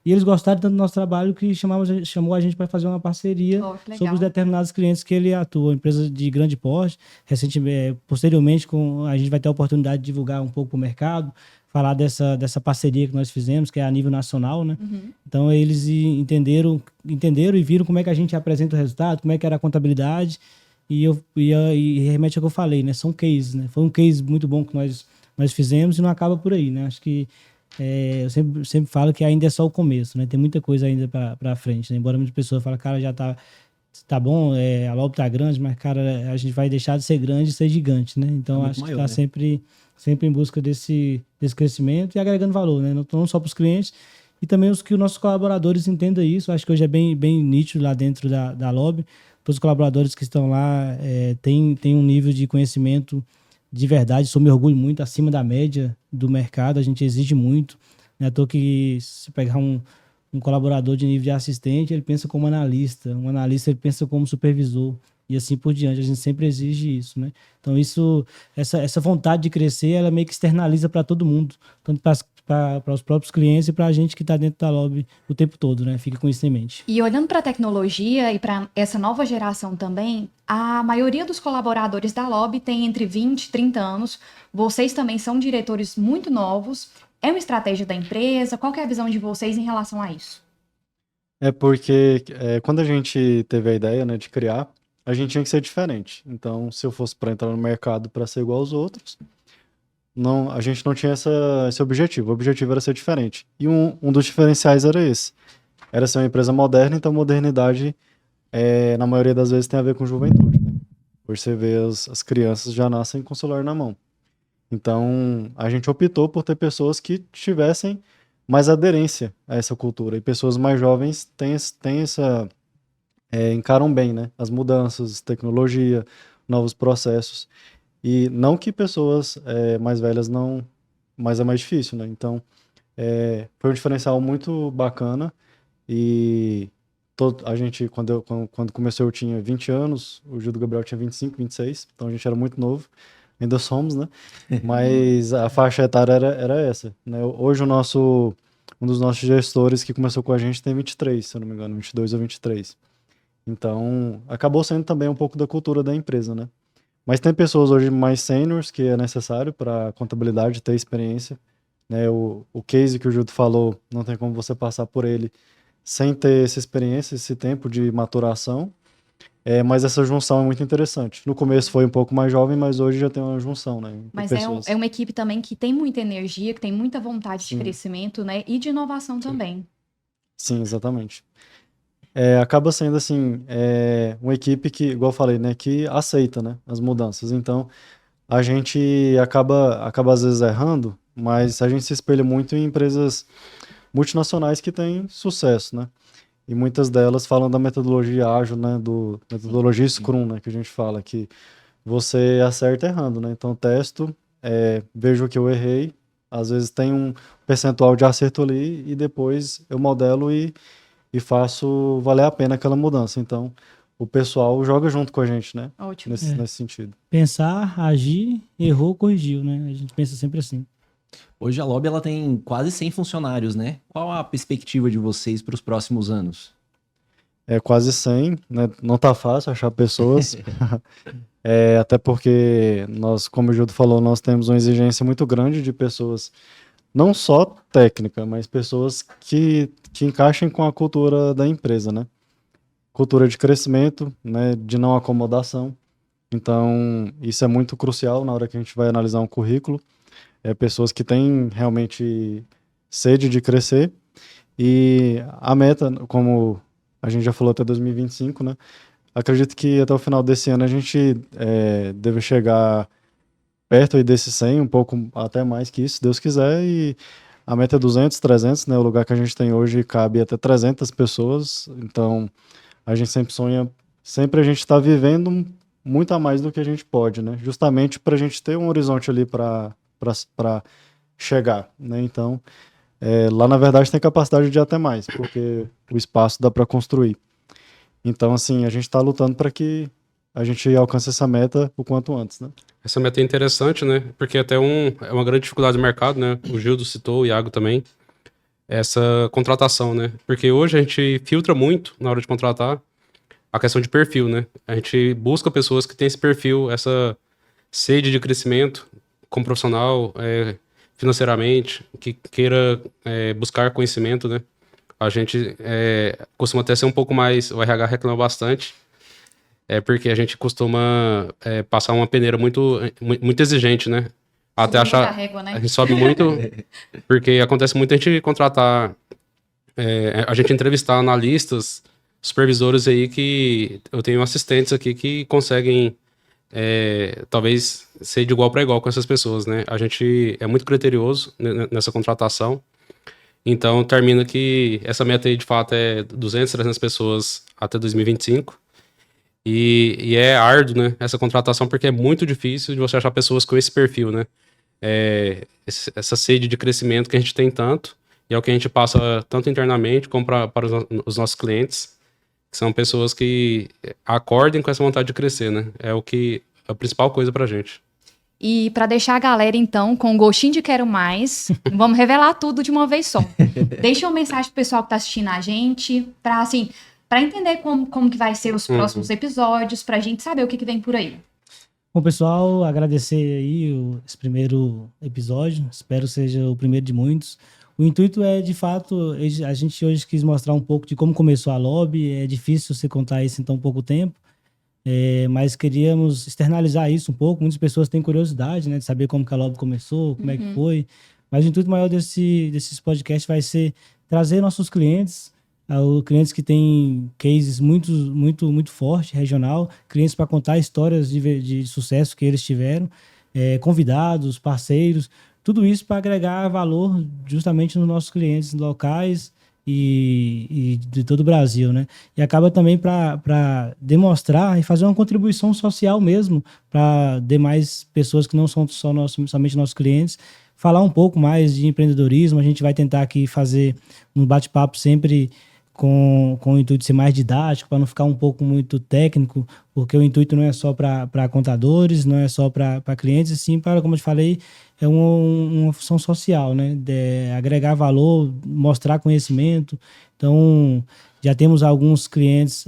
D: e eles gostaram tanto do nosso trabalho que chamou a gente para fazer uma parceria sobre os determinados clientes que ele atua, empresa de grande porte. Posteriormente, a gente vai ter a oportunidade de divulgar um pouco para o mercado, falar dessa parceria que nós fizemos, que é a nível nacional, né?
B: Uhum.
D: Então eles entenderam e viram como é que a gente apresenta o resultado, como é que era a contabilidade. E remete ao que eu falei, né? São cases, né? Foi um case muito bom que nós fizemos e não acaba por aí, né? Acho que eu sempre falo que ainda é só o começo, né? Tem muita coisa ainda para frente, né? Embora muitas pessoas falem, cara, já tá bom, a Lobo tá grande, mas, cara, a gente vai deixar de ser grande e ser gigante, né? Então, acho que tá, né? sempre em busca desse crescimento e agregando valor, né? Não só para os clientes, e também que os nossos colaboradores entendam isso. Acho que hoje é bem nítido lá dentro da Lobby. Os colaboradores que estão lá têm um nível de conhecimento de verdade, me orgulho muito, acima da média do mercado, a gente exige muito. Não é à toa que se pegar um colaborador de nível de assistente, ele pensa como analista, um analista ele pensa como supervisor, e assim por diante, a gente sempre exige isso, né? Então essa vontade de crescer, ela meio que externaliza para todo mundo, tanto para os próprios clientes e para a gente que está dentro da Lobby o tempo todo, né? Fica com isso em mente.
B: E olhando para a tecnologia e para essa nova geração também, a maioria dos colaboradores da Lobby tem entre 20 e 30 anos. Vocês também são diretores muito novos. É uma estratégia da empresa? Qual que é a visão de vocês em relação a isso?
C: É porque quando a gente teve a ideia, né, de criar, a gente tinha que ser diferente. Então, se eu fosse para entrar no mercado para ser igual aos outros, a gente não tinha esse objetivo. O objetivo era ser diferente. E um dos diferenciais era esse. Era ser uma empresa moderna, então modernidade, na maioria das vezes, tem a ver com juventude, né? Por você ver, as crianças já nascem com o celular na mão. Então, a gente optou por ter pessoas que tivessem mais aderência a essa cultura. E pessoas mais jovens encaram bem, né? As mudanças, tecnologia, novos processos. E não que pessoas mais velhas não... Mas é mais difícil, né? Então, foi um diferencial muito bacana. E a gente, quando começou, eu tinha 20 anos, o Gil do Gabriel tinha 25, 26. Então, a gente era muito novo. Ainda somos, né? Mas a faixa etária era essa, né? Hoje um dos nossos gestores que começou com a gente tem 23, se eu não me engano, 22 ou 23. Então, acabou sendo também um pouco da cultura da empresa, né? Mas tem pessoas hoje mais seniors que é necessário para contabilidade ter experiência, né? O case que o Gildo falou, não tem como você passar por ele sem ter essa experiência, esse tempo de maturação. Mas essa junção é muito interessante. No começo foi um pouco mais jovem, mas hoje já tem uma junção, né?
B: Mas é uma equipe também que tem muita energia, que tem muita vontade de crescimento, né? E de inovação também.
C: Sim, exatamente. Acaba sendo, assim, uma equipe que, igual eu falei, né? Que aceita, né? As mudanças. Então, a gente acaba às vezes errando, mas a gente se espelha muito em empresas multinacionais que têm sucesso, né? E muitas delas falam da metodologia ágil, né? Metodologia Scrum, né? Que a gente fala que você acerta errando, né? Então, testo, vejo o que eu errei Às vezes tem um percentual de acerto ali e depois eu modelo e faço valer a pena aquela mudança. Então, o pessoal joga junto com a gente, né?
B: Ótimo.
C: Nesse sentido.
D: Pensar, agir, errou, corrigiu, né? A gente pensa sempre assim.
A: Hoje a Lobby ela tem quase 100 funcionários, né? Qual a perspectiva de vocês para os próximos anos?
C: É quase 100, né? Não tá fácil achar pessoas. Até porque nós, como o Gildo falou, nós temos uma exigência muito grande de pessoas, não só técnica, mas pessoas que encaixem com a cultura da empresa, né? Cultura de crescimento, né? De não acomodação. Então, isso é muito crucial na hora que a gente vai analisar um currículo. Pessoas que têm realmente sede de crescer. E a meta, como a gente já falou até 2025, né? Acredito que até o final desse ano a gente deve chegar perto aí desses 100, um pouco até mais que isso, se Deus quiser. E a meta é 200, 300, né? O lugar que a gente tem hoje cabe até 300 pessoas. Então, a gente sempre sonha, sempre a gente está vivendo muito a mais do que a gente pode, né? Justamente para a gente ter um horizonte ali para chegar, né? Então, lá na verdade tem capacidade de ir até mais, porque o espaço dá para construir. Então, assim, a gente está lutando para que a gente alcance essa meta o quanto antes, né?
E: Essa meta é interessante, né? Porque até é uma grande dificuldade do mercado, né? O Gildo citou, o Iago também, essa contratação, né? Porque hoje a gente filtra muito na hora de contratar a questão de perfil, né? A gente busca pessoas que têm esse perfil, essa sede de crescimento como profissional, financeiramente, que queira buscar conhecimento, né? A gente costuma até ser um pouco mais... O RH reclama bastante, porque a gente costuma passar uma peneira muito exigente, né? Até
B: Subiu
E: achar...
B: muita régua, né?
E: A gente sobe muito, porque acontece muito a gente contratar... a gente entrevistar analistas, supervisores aí que... Eu tenho assistentes aqui que conseguem... talvez ser de igual para igual com essas pessoas, né? A gente é muito criterioso nessa contratação. Então, termina que essa meta aí, de fato, é 200, 300 pessoas até 2025. E é árduo, né, essa contratação, porque é muito difícil de você achar pessoas com esse perfil, né? Essa sede de crescimento que a gente tem tanto, e é o que a gente passa tanto internamente como para os nossos clientes, que são pessoas que acordem com essa vontade de crescer, né? É a principal coisa pra gente.
B: E para deixar a galera, então, com um gostinho de quero mais, vamos revelar tudo de uma vez só. Deixa uma mensagem pro pessoal que tá assistindo a gente, para entender como que vai ser os próximos episódios, pra gente saber o que vem por aí.
D: Bom, pessoal, agradecer aí esse primeiro episódio. Espero seja o primeiro de muitos. O intuito é, de fato, a gente hoje quis mostrar um pouco de como começou a Lobby. É difícil você contar isso em tão pouco tempo. Mas queríamos externalizar isso um pouco. Muitas pessoas têm curiosidade, né, de saber como que a Lobby começou, como é que foi. Mas o intuito maior desses podcasts vai ser trazer nossos clientes, clientes que têm cases muito forte, regional, clientes para contar histórias de sucesso que eles tiveram, convidados, parceiros, tudo isso para agregar valor justamente nos nossos clientes locais e de todo o Brasil, né? E acaba também para demonstrar e fazer uma contribuição social mesmo para demais pessoas que não são somente nossos clientes, falar um pouco mais de empreendedorismo. A gente vai tentar aqui fazer um bate-papo sempre com o intuito de ser mais didático, para não ficar um pouco muito técnico, porque o intuito não é só para contadores, não é só para clientes, e sim para, como eu te falei, é uma função social, né? De agregar valor, mostrar conhecimento. Então, já temos alguns clientes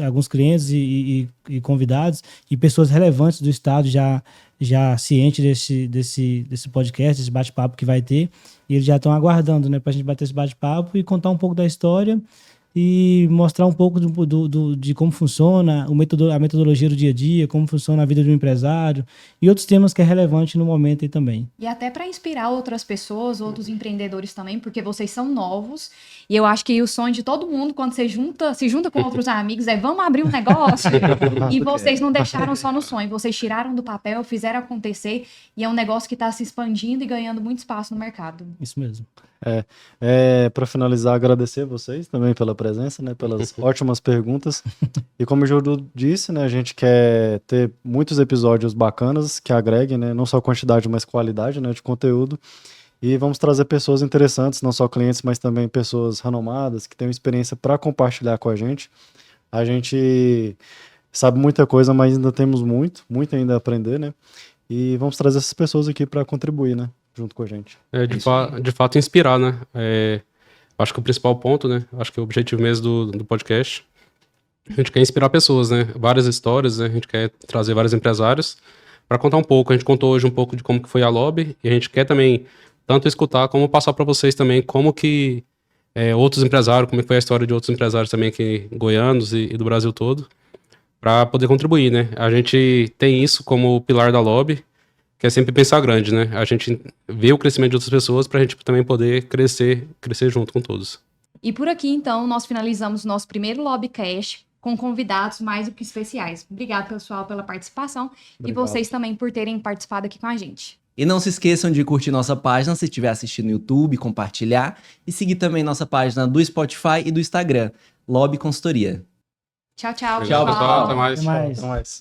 D: e convidados e pessoas relevantes do estado já cientes desse podcast, desse bate-papo que vai ter, e eles já estão aguardando, né, para a gente bater esse bate-papo e contar um pouco da história e mostrar um pouco de como funciona a metodologia do dia a dia, como funciona a vida de um empresário e outros temas que é relevante no momento aí também.
B: E até para inspirar outras pessoas, outros empreendedores também, porque vocês são novos. E eu acho que o sonho de todo mundo, quando se junta com outros amigos, vamos abrir um negócio. E vocês não deixaram só no sonho, vocês tiraram do papel, fizeram acontecer. E é um negócio que está se expandindo e ganhando muito espaço no mercado.
D: Isso mesmo.
C: Para finalizar, agradecer vocês também pela presença, né, pelas ótimas perguntas. E como o Júlio disse, né, a gente quer ter muitos episódios bacanas que agreguem, né, não só quantidade, mas qualidade, né, de conteúdo. E vamos trazer pessoas interessantes, não só clientes, mas também pessoas renomadas, que tenham experiência para compartilhar com a gente. A gente sabe muita coisa, mas ainda temos muito ainda a aprender, né? E vamos trazer essas pessoas aqui para contribuir, né? Junto com a gente.
E: De fato, inspirar, né? Acho que o principal ponto, né? Acho que o objetivo mesmo do podcast, a gente quer inspirar pessoas, né? Várias histórias, né? A gente quer trazer vários empresários para contar um pouco. A gente contou hoje um pouco de como que foi a Lobby e a gente quer também tanto escutar como passar para vocês também como que outros empresários, como que foi a história de outros empresários também aqui goianos e do Brasil todo, para poder contribuir, né? A gente tem isso como pilar da Lobby, que é sempre pensar grande, né? A gente vê o crescimento de outras pessoas para a gente também poder crescer junto com todos.
B: E por aqui, então, nós finalizamos o nosso primeiro Lobbycast com convidados mais do que especiais. Obrigado, pessoal, pela participação e vocês também por terem participado aqui com a gente.
A: E não se esqueçam de curtir nossa página se estiver assistindo no YouTube, compartilhar e seguir também nossa página do Spotify e do Instagram, Lobby Consultoria.
B: Tchau, tchau.
E: Tchau, pessoal. Até mais.
D: Até mais.
C: Então é isso.